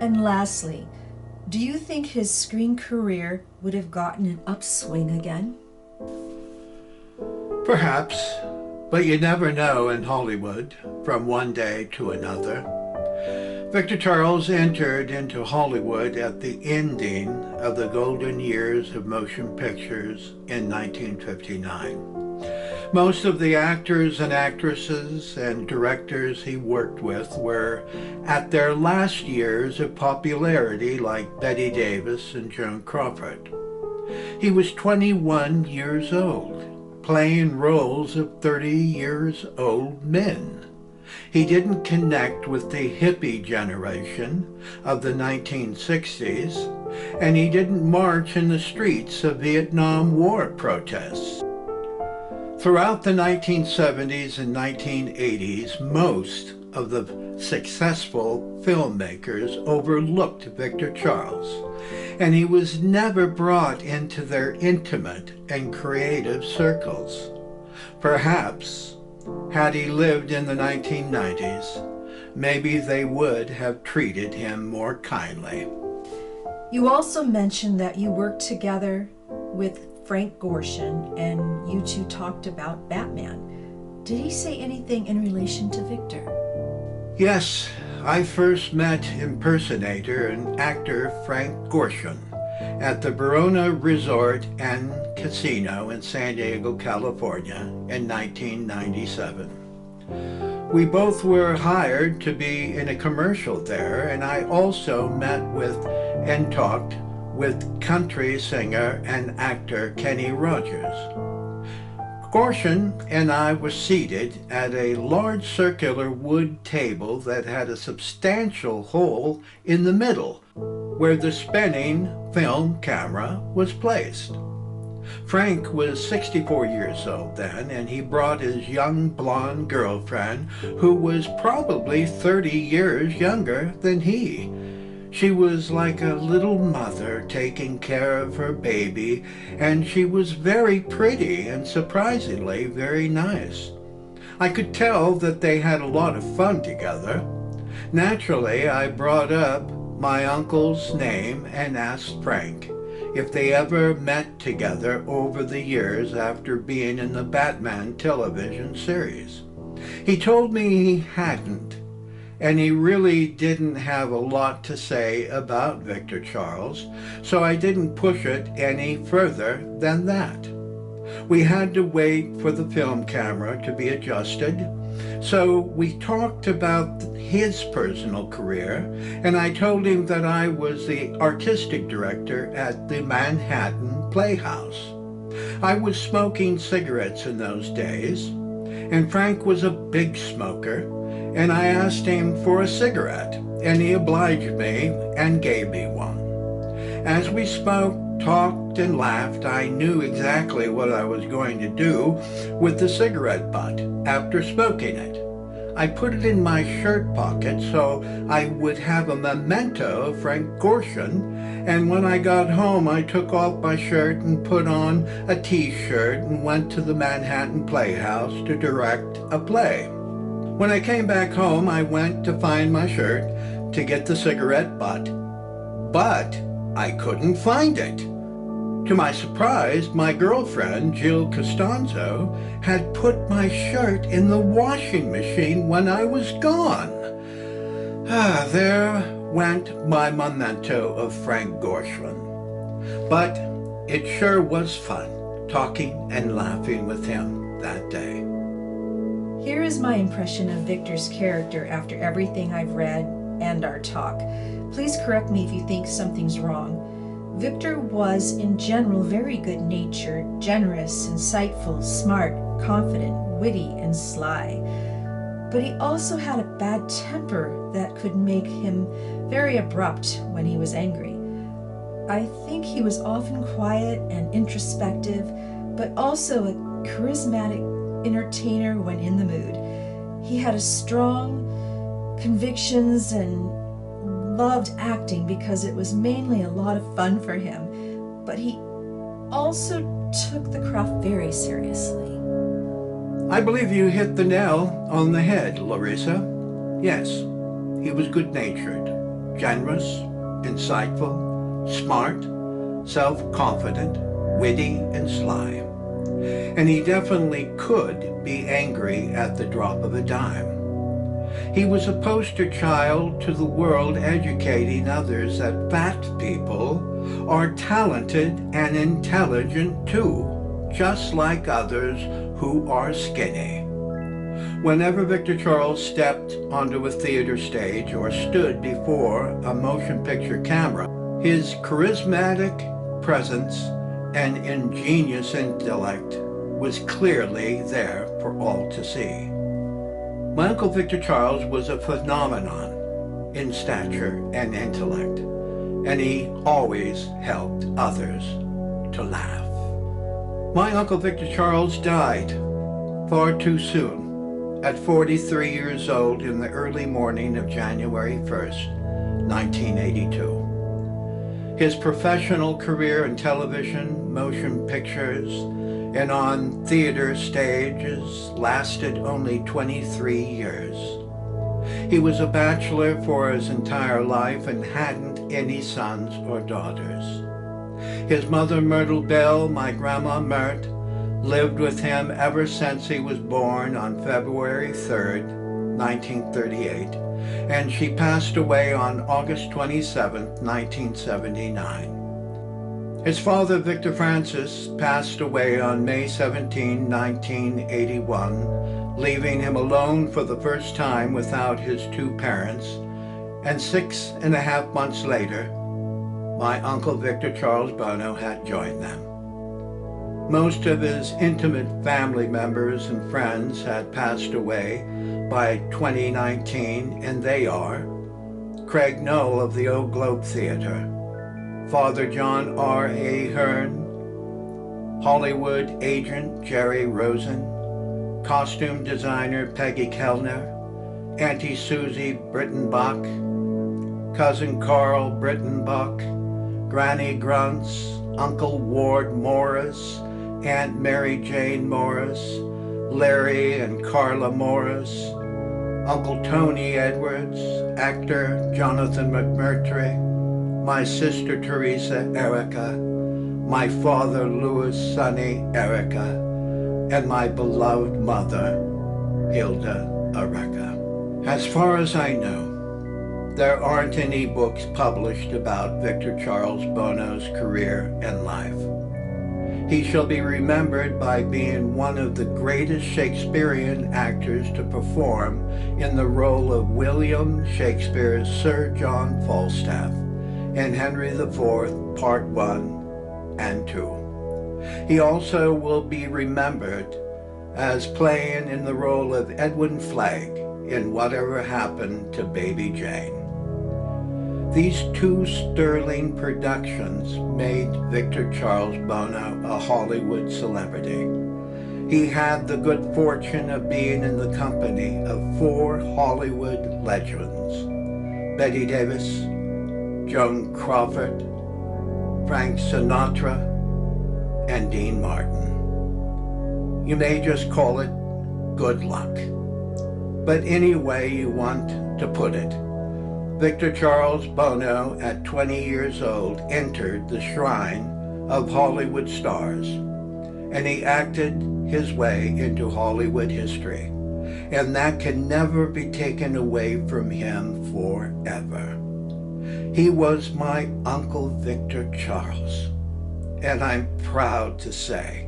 And lastly, do you think his screen career would have gotten an upswing again? Perhaps, but you never know in Hollywood from one day to another. Victor Charles entered into Hollywood at the ending of the golden years of motion pictures in 1959. Most of the actors and actresses and directors he worked with were at their last years of popularity, like Bette Davis and Joan Crawford. He was 21 years old, playing roles of 30 years old men. He didn't connect with the hippie generation of the 1960s, and he didn't march in the streets of Vietnam War protests. Throughout the 1970s and 1980s, most of the successful filmmakers overlooked Victor Charles, and he was never brought into their intimate and creative circles. Perhaps, had he lived in the 1990s, maybe they would have treated him more kindly. You also mentioned that you worked together with Frank Gorshin and you two talked about Batman. Did he say anything in relation to Victor? Yes, I first met impersonator and actor Frank Gorshin at the Verona Resort and Casino in San Diego, California in 1997. We both were hired to be in a commercial there, and I also met with and talked with country singer and actor Kenny Rogers. Gorshin and I were seated at a large circular wood table that had a substantial hole in the middle where the spinning film camera was placed. Frank was 64 years old then, and he brought his young blonde girlfriend who was probably 30 years younger than he. She was like a little mother taking care of her baby, and she was very pretty and surprisingly very nice. I could tell that they had a lot of fun together. Naturally, I brought up my uncle's name and asked Frank if they ever met together over the years after being in the Batman television series. He told me he hadn't, and he really didn't have a lot to say about Victor Charles, so I didn't push it any further than that. We had to wait for the film camera to be adjusted, so we talked about his personal career, and I told him that I was the artistic director at the Manhattan Playhouse. I was smoking cigarettes in those days, and Frank was a big smoker, and I asked him for a cigarette, and he obliged me and gave me one. As we smoked, talked, and laughed, I knew exactly what I was going to do with the cigarette butt after smoking it. I put it in my shirt pocket so I would have a memento of Frank Gorshin, and when I got home I took off my shirt and put on a t-shirt and went to the Manhattan Playhouse to direct a play. When I came back home, I went to find my shirt to get the cigarette butt, but I couldn't find it. To my surprise, my girlfriend, Jill Costanzo, had put my shirt in the washing machine when I was gone. There went my memento of Frank Gorshin. But it sure was fun talking and laughing with him that day. Here is my impression of Victor's character after everything I've read and our talk. Please correct me if you think something's wrong. Victor was, in general, very good-natured, generous, insightful, smart, confident, witty, and sly. But he also had a bad temper that could make him very abrupt when he was angry. I think he was often quiet and introspective, but also a charismatic entertainer when in the mood. He had a strong convictions and loved acting because it was mainly a lot of fun for him, but he also took the craft very seriously. I believe you hit the nail on the head, Larissa. Yes, he was good-natured, generous, insightful, smart, self-confident, witty, and sly. And he definitely could be angry at the drop of a dime. He was a poster child to the world, educating others that fat people are talented and intelligent too, just like others who are skinny. Whenever Victor Charles stepped onto a theater stage or stood before a motion picture camera, his charismatic presence and ingenious intellect was clearly there for all to see. My Uncle Victor Charles was a phenomenon in stature and intellect, and he always helped others to laugh. My Uncle Victor Charles died far too soon at 43 years old in the early morning of January 1st, 1982. His professional career in television, motion pictures, and on theater stages lasted only 23 years. He was a bachelor for his entire life and hadn't any sons or daughters. His mother, Myrtle Bell, my grandma Mert, lived with him ever since he was born on February 3rd, 1938, and she passed away on August 27th, 1979. His father, Victor Francis, passed away on May 17, 1981, leaving him alone for the first time without his two parents, and 6.5 months later, my Uncle Victor Charles Buono had joined them. Most of his intimate family members and friends had passed away by 2019, and they are Craig Knoll of the Old Globe Theater, Father John R. Ahern, Hollywood agent Jerry Rosen, costume designer Peggy Kellner, Auntie Susie Brittenbach, Cousin Carl Brittenbach, Granny Grunts, Uncle Ward Morris, Aunt Mary Jane Morris, Larry and Carla Morris, Uncle Tony Edwards, actor Jonathan McMurtry, my sister Teresa Erreca, my father Louis Sonny Erreca, and my beloved mother Hilda Erreca. As far as I know, there aren't any books published about Victor Charles Buono's career and life. He shall be remembered by being one of the greatest Shakespearean actors to perform in the role of William Shakespeare's Sir John Falstaff in Henry IV, Part 1 and 2. He also will be remembered as playing in the role of Edwin Flagg in Whatever Happened to Baby Jane. These two sterling productions made Victor Charles Buono a Hollywood celebrity. He had the good fortune of being in the company of 4 Hollywood legends: Bette Davis, Joan Crawford, Frank Sinatra, and Dean Martin. You may just call it good luck. But any way you want to put it, Victor Charles Buono, at 20 years old, entered the shrine of Hollywood stars, and he acted his way into Hollywood history, and that can never be taken away from him forever. He was my Uncle Victor Charles, and I'm proud to say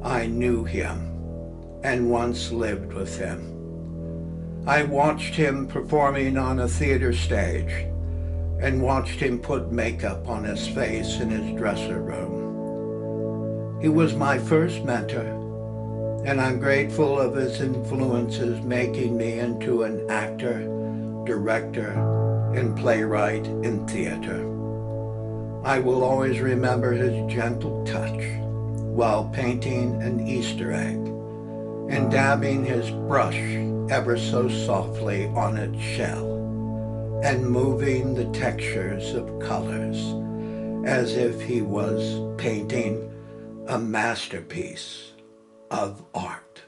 I knew him and once lived with him. I watched him performing on a theater stage and watched him put makeup on his face in his dressing room. He was my first mentor, and I'm grateful of his influences making me into an actor, director, and playwright in theater. I will always remember his gentle touch while painting an Easter egg and dabbing his brush ever so softly on its shell and moving the textures of colors as if he was painting a masterpiece of art.